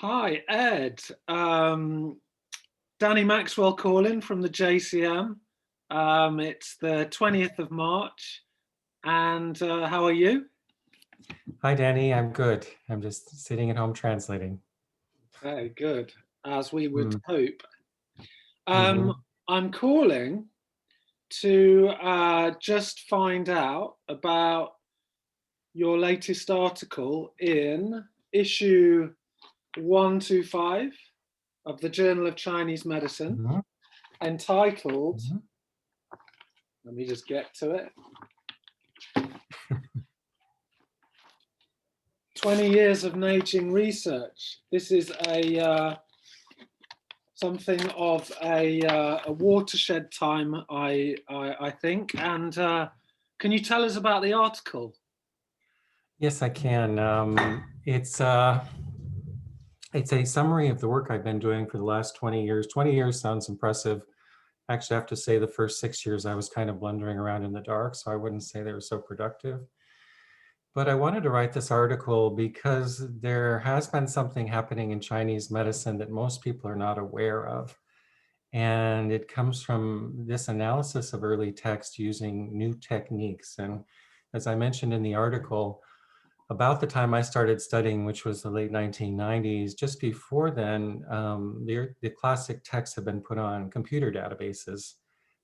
Hi, Ed. Danny Maxwell calling from the JCM. It's the 20th of March. And how are you? Hi, Danny. I'm good. I'm just sitting at home translating. Very good, as we would Mm. hope. Mhm. I'm calling to just find out about your latest article in issue 125 of the Journal of Chinese Medicine, Mhm. entitled, Mhm. let me just get to it, 20 years of Nèijīng research. This is something of a watershed time, I think. And can you tell us about the article? Yes, I can. It's a summary of the work I've been doing for the last 20 years. 20 years sounds impressive. Actually, I have to say the first 6 years I was kind of blundering around in the dark, so I wouldn't say they were so productive. But I wanted to write this article because there has been something happening in Chinese medicine that most people are not aware of. And it comes from this analysis of early text using new techniques. And as I mentioned in the article, about the time I started studying, which was the late 1990s, just before then, the classic texts have been put on computer databases.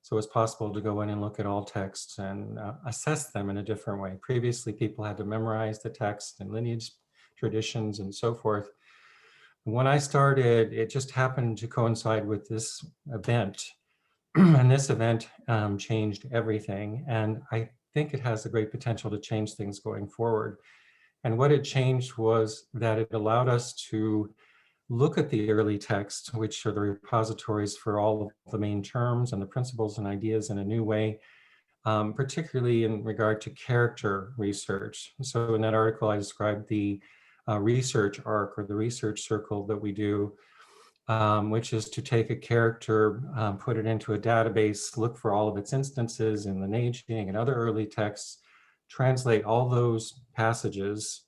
So it's possible to go in and look at all texts and assess them in a different way. Previously, people had to memorize the text and lineage traditions and so forth. When I started, it just happened to coincide with this event. And this event changed everything. And I think it has a great potential to change things going forward. And what it changed was that it allowed us to look at the early texts, which are the repositories for all of the main terms and the principles and ideas in a new way, particularly in regard to character research. So in that article, I described the research arc or the research circle that we do, which is to take a character, put it into a database, look for all of its instances in the Nèijīng and other early texts, translate all those passages,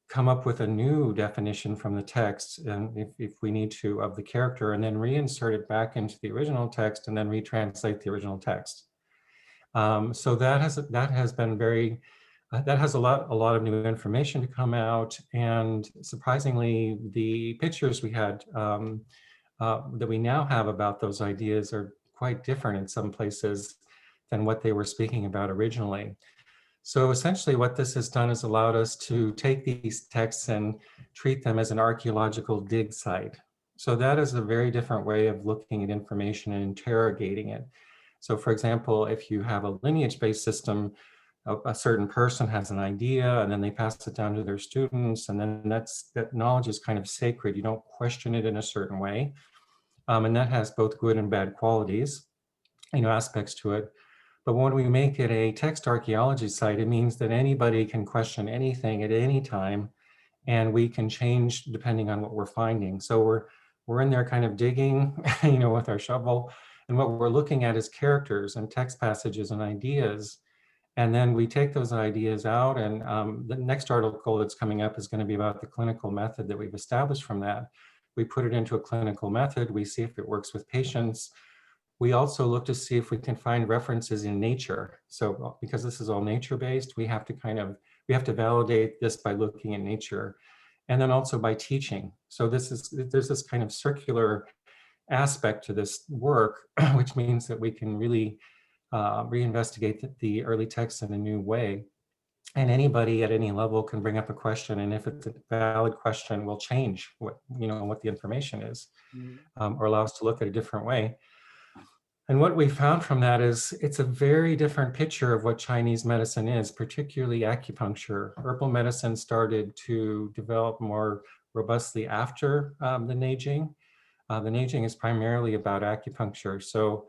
come up with a new definition from the text, and if we need to, of the character, and then reinsert it back into the original text and then retranslate the original text. So that has been very, that has a lot of new information to come out, and surprisingly, the pictures we had that we now have about those ideas are quite different in some places than what they were speaking about originally. So essentially what this has done is allowed us to take these texts and treat them as an archaeological dig site. So that is a very different way of looking at information and interrogating it. So for example, if you have a lineage-based system, a certain person has an idea and then they pass it down to their students, and then that knowledge is kind of sacred. You don't question it in a certain way. And that has both good and bad qualities, aspects to it. But when we make it a text archaeology site, it means that anybody can question anything at any time, and we can change depending on what we're finding. So we're in there kind of digging, with our shovel, and what we're looking at is characters and text passages and ideas. And then we take those ideas out, and the next article that's coming up is going to be about the clinical method that we've established from that. We put it into a clinical method. We see if it works with patients. We also look to see if we can find references in nature. So because this is all nature-based, we have to validate this by looking at nature, and then also by teaching. So there's this kind of circular aspect to this work, which means that we can really reinvestigate the early texts in a new way. And anybody at any level can bring up a question, and if it's a valid question, we'll change what the information is, or allow us to look at a different way. And what we found from that is it's a very different picture of what Chinese medicine is, particularly acupuncture. Herbal medicine started to develop more robustly after the Nèijīng. The Nèijīng is primarily about acupuncture. So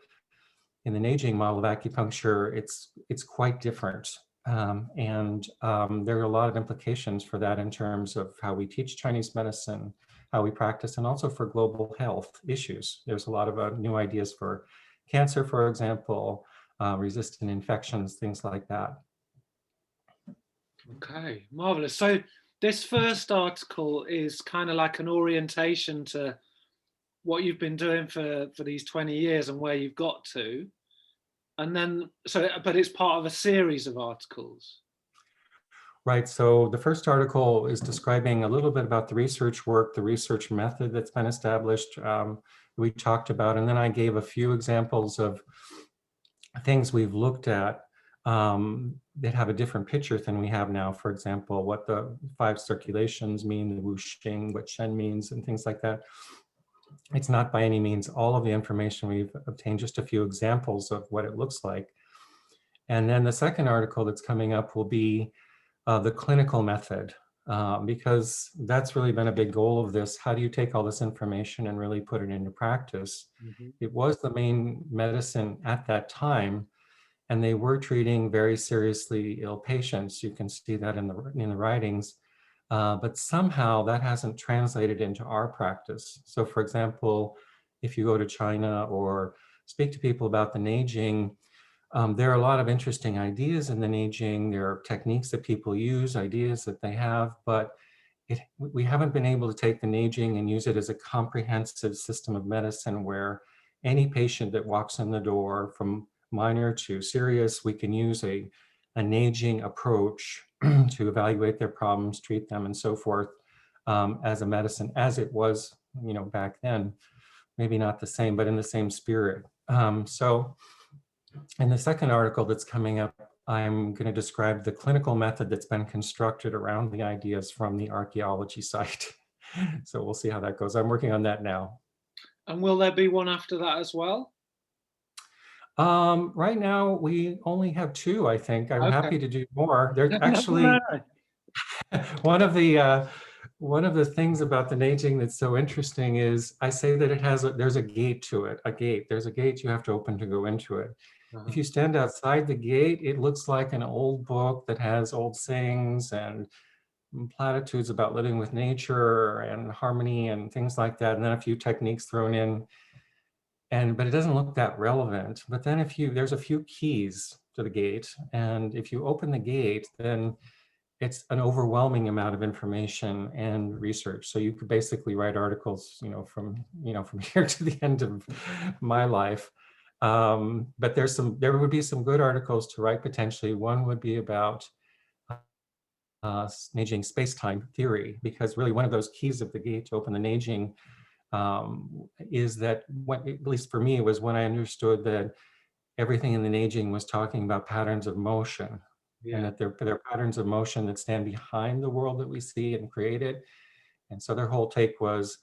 in the Nèijīng model of acupuncture, it's quite different. There are a lot of implications for that in terms of how we teach Chinese medicine, how we practice, and also for global health issues. There's a lot of new ideas for cancer, for example, resistant infections, things like that. Okay, marvelous. So this first article is kind of like an orientation to what you've been doing for these 20 years and where you've got to. And then, but it's part of a series of articles. Right, so the first article is describing a little bit about the research work, the research method that's been established, we talked about, and then I gave a few examples of things we've looked at that have a different picture than we have now. For example, what the 5 circulations mean, the wuxing, what Shen means, and things like that. It's not by any means all of the information we've obtained, just a few examples of what it looks like. And then the second article that's coming up will be the clinical method, because that's really been a big goal of this. How do you take all this information and really put it into practice? Mm-hmm. It was the main medicine at that time, and they were treating very seriously ill patients. You can see that in the writings, but somehow that hasn't translated into our practice. So for example, if you go to China or speak to people about the Nèijīng, there are a lot of interesting ideas in the Nijing. There are techniques that people use, ideas that they have, but we haven't been able to take the Nijing and use it as a comprehensive system of medicine where any patient that walks in the door, from minor to serious, we can use a Nijing approach to evaluate their problems, treat them, and so forth, as a medicine, as it was, back then. Maybe not the same, but in the same spirit. So in the second article that's coming up, I'm going to describe the clinical method that's been constructed around the ideas from the archaeology site. So we'll see how that goes. I'm working on that now. And will there be one after that as well? Right now, we only have 2, I think. I'm happy to do more. There's actually one of the things about the Nijing that's so interesting is I say that there's a gate to it, There's a gate you have to open to go into it. If you stand outside the gate, it looks like an old book that has old sayings and platitudes about living with nature and harmony and things like that, and then a few techniques thrown in. But it doesn't look that relevant. But then there's a few keys to the gate, and if you open the gate, then it's an overwhelming amount of information and research. So you could basically write articles, from here to the end of my life. But there would be some good articles to write potentially. One would be about Nèijīng space-time theory, because really one of those keys of the gate to open the Nèijīng is that, at least for me, it was when I understood that everything in the Nèijīng was talking about patterns of motion. Yeah. And that there are patterns of motion that stand behind the world that we see and create it. And so their whole take was,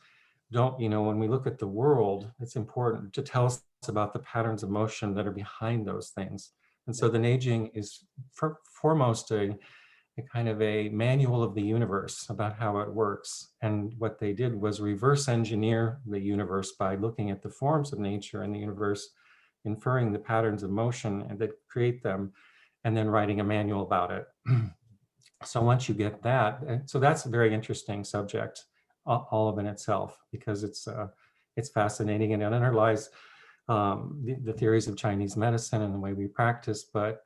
when we look at the world, it's important to tell us about the patterns of motion that are behind those things. And so the Nèijīng is foremost a kind of a manual of the universe about how it works. And what they did was reverse engineer the universe by looking at the forms of nature and the universe, inferring the patterns of motion and that create them, and then writing a manual about it. So once you get that, so that's a very interesting subject, all of in itself, because it's fascinating and it underlies the theories of Chinese medicine and the way we practice, but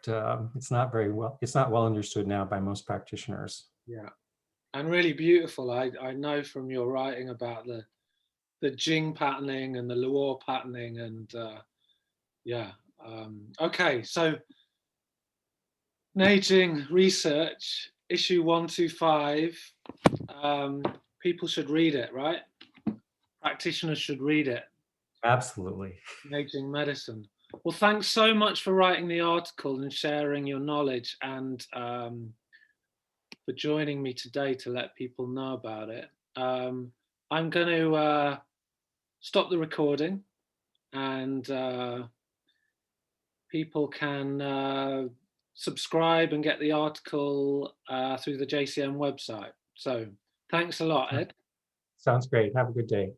it's not well understood now by most practitioners. Yeah, and really beautiful. I know from your writing about the Jing patterning and the Luo patterning, and okay, so Nèijīng research, issue 125. People should read it, right? Practitioners should read it. Absolutely. Nèijīng medicine. Well, thanks so much for writing the article and sharing your knowledge, and for joining me today to let people know about it. I'm going to stop the recording, and people can subscribe and get the article through the JCM website. So thanks a lot, Ed. Sounds great. Have a good day.